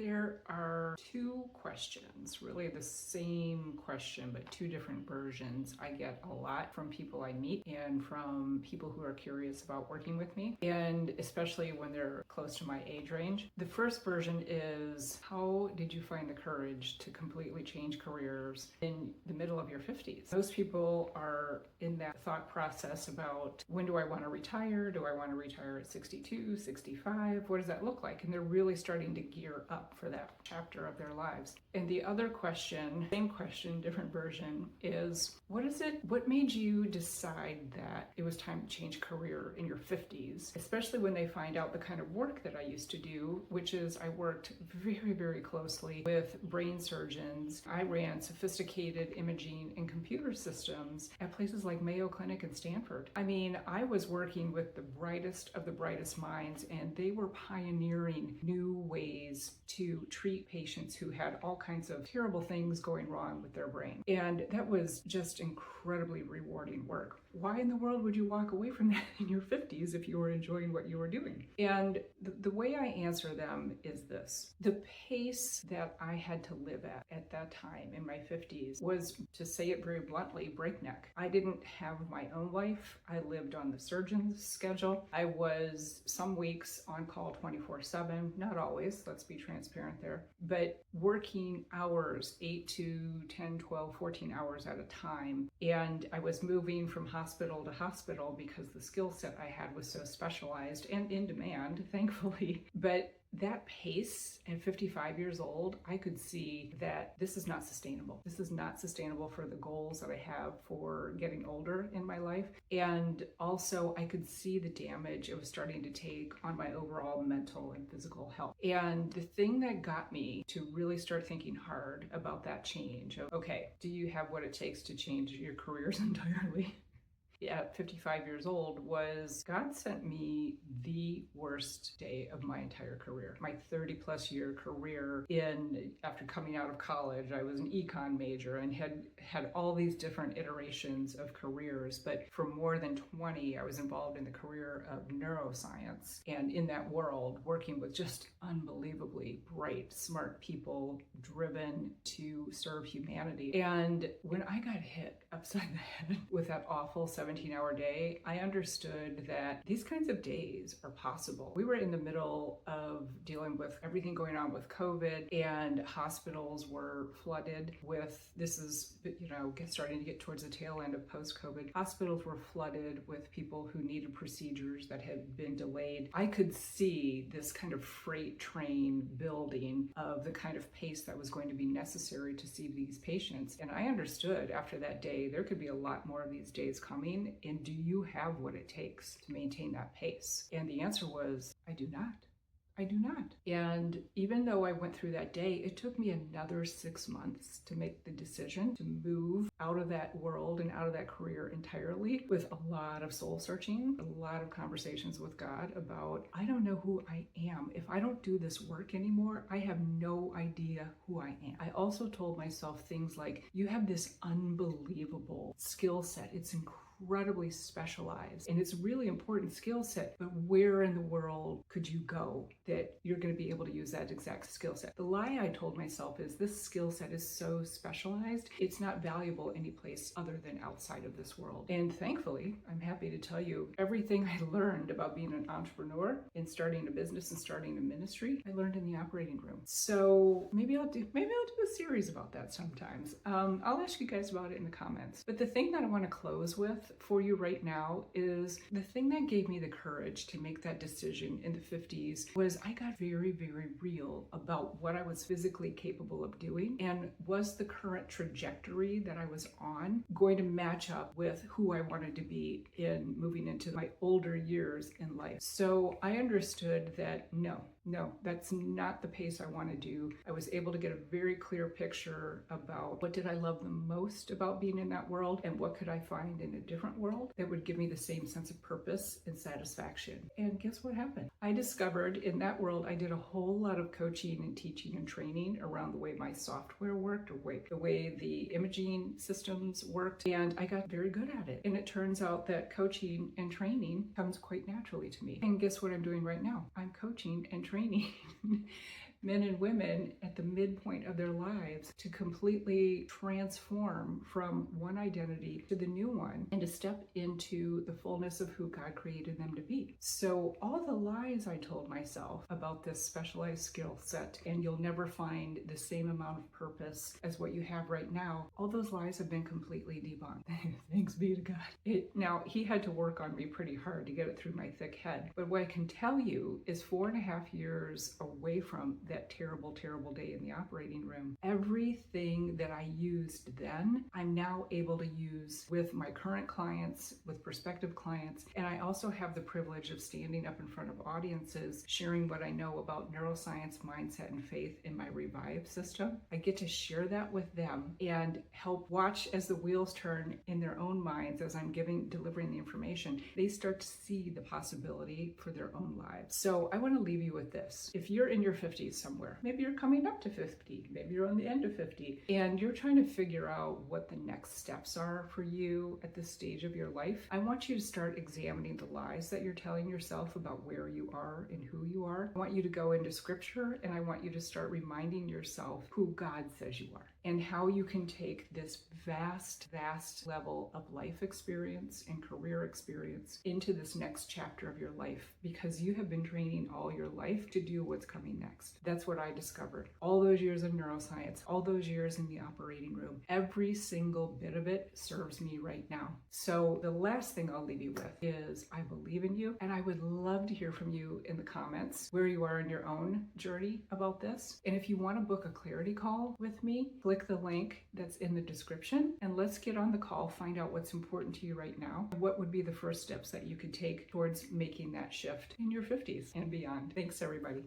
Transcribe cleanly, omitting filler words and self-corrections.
There are two questions, really the same question, but two different versions I get a lot from people I meet and from people who are curious about working with me, and especially when they're close to my age range. The first version is, how did you find the courage to completely change careers in the middle of your 50s? Most people are in that thought process about, when do I want to retire? Do I want to retire at 62, 65? What does that look like? And they're really starting to gear up for that chapter of their lives. And the other question, same question, different version, is what made you decide that it was time to change career in your 50s? Especially when they find out the kind of work that I used to do, which is I worked very, very closely with brain surgeons. I ran sophisticated imaging and computer systems at places like Mayo Clinic and Stanford. I mean, I was working with the brightest of the brightest minds, and they were pioneering new ways to treat patients who had all kinds of terrible things going wrong with their brain. And that was just incredibly rewarding work. Why in the world would you walk away from that in your 50s if you were enjoying what you were doing? And the way I answer them is this. The pace that I had to live at that time in my 50s was, to say it very bluntly, breakneck. I didn't have my own life. I lived on the surgeon's schedule. I was some weeks on call 24/7, not always, let's be transparent there, but working hours, 8 to 10, 12, 14 hours at a time. And I was moving from hospital to hospital because the skill set I had was so specialized and in demand, thankfully. But that pace at 55 years old, I could see that this is not sustainable. This is not sustainable for the goals that I have for getting older in my life. And also I could see the damage it was starting to take on my overall mental and physical health. And the thing that got me to really start thinking hard about that change of, okay, do you have what it takes to change your careers entirely? At 55 years old, was God sent me the worst day of my entire career. My 30 plus year career after coming out of college, I was an econ major and had all these different iterations of careers. But for more than 20, I was involved in the career of neuroscience. And in that world, working with just unbelievably bright, smart people driven to serve humanity. And when I got hit upside the head with that awful 17-hour day, I understood that these kinds of days are possible. We were in the middle of dealing with everything going on with COVID, and hospitals were flooded with, this is, starting to get towards the tail end of post-COVID. Hospitals were flooded with people who needed procedures that had been delayed. I could see this kind of freight train building of the kind of pace that was going to be necessary to see these patients. And I understood after that day, there could be a lot more of these days coming. And do you have what it takes to maintain that pace? And the answer was, I do not. I do not. And even though I went through that day, it took me another 6 months to make the decision to move out of that world and out of that career entirely, with a lot of soul searching, a lot of conversations with God about, I don't know who I am. If I don't do this work anymore, I have no idea who I am. I also told myself things like, you have this unbelievable skill set. It's incredibly specialized and it's a really important skill set, but where in the world could you go that you're going to be able to use that exact skill set? The lie I told myself is, this skill set is so specialized, it's not valuable any place other than outside of this world. And thankfully, I'm happy to tell you, everything I learned about being an entrepreneur and starting a business and starting a ministry, I learned in the operating room. So maybe I'll do a series about that sometimes. I'll ask you guys about it in the comments. But the thing that I want to close with for you right now is, the thing that gave me the courage to make that decision in the 50s was I got very, very real about what I was physically capable of doing, and was the current trajectory that I was on going to match up with who I wanted to be in moving into my older years in life. So I understood that no, that's not the pace I want to do. I was able to get a very clear picture about what did I love the most about being in that world, and what could I find in a different world that would give me the same sense of purpose and satisfaction. And guess what happened? I discovered in that world, I did a whole lot of coaching and teaching and training around the way my software worked, or the way the imaging systems worked, and I got very good at it. And it turns out that coaching and training comes quite naturally to me. And guess what I'm doing right now? I'm coaching and training men and women at the midpoint of their lives to completely transform from one identity to the new one and to step into the fullness of who God created them to be. So all the lies I told myself about this specialized skill set and you'll never find the same amount of purpose as what you have right now, all those lies have been completely debunked. Thanks be to God. Now, he had to work on me pretty hard to get it through my thick head. But what I can tell you is 4.5 years away from that terrible, terrible day in the operating room, everything that I used then, I'm now able to use with my current clients, with prospective clients. And I also have the privilege of standing up in front of audiences, sharing what I know about neuroscience, mindset, and faith in my Revive system. I get to share that with them and help watch as the wheels turn in their own minds as I'm delivering the information. They start to see the possibility for their own lives. So I want to leave you with this. If you're in your 50s somewhere, maybe you're coming up to 50, maybe you're on the end of 50, and you're trying to figure out what the next steps are for you at this stage of your life, I want you to start examining the lies that you're telling yourself about where you are and who you are. I want you to go into scripture, and I want you to start reminding yourself who God says you are and how you can take this vast, vast level of life experience and career experience into this next chapter of your life, because you have been training all your life to do what's coming next. That's what I discovered. All those years of neuroscience, all those years in the operating room, every single bit of it serves me right now. So the last thing I'll leave you with is I believe in you, and I would love to hear from you in the comments where you are in your own journey about this. And if you want to book a clarity call with me, click the link that's in the description and let's get on the call, find out what's important to you right now. What would be the first steps that you could take towards making that shift in your 50s and beyond? Thanks, everybody.